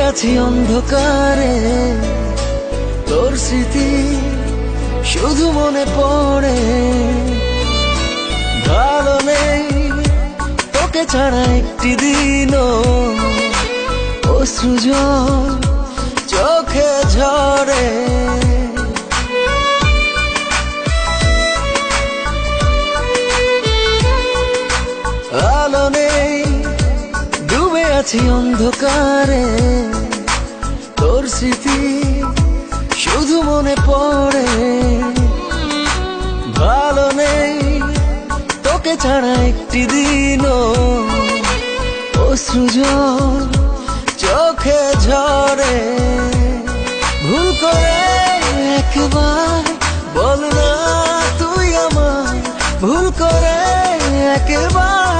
আছি অন্ধকারে, তোর স্মৃতি শুধু মনে পড়ে। ভালো নেই তোকে ছাড়া একটি দিনও, অশ্রু জল চোখে ঝরে। আলো নেই, ডুবে আছি অন্ধকারে, তোর স্মৃতি শুধু মনে পড়ে। ভালো নেই তোকে ছাড়া একটি দিনও, অশ্রু জল চোখে ঝরে। ভুল করে একবার বল না তুই আমায়, ভুল করে একবার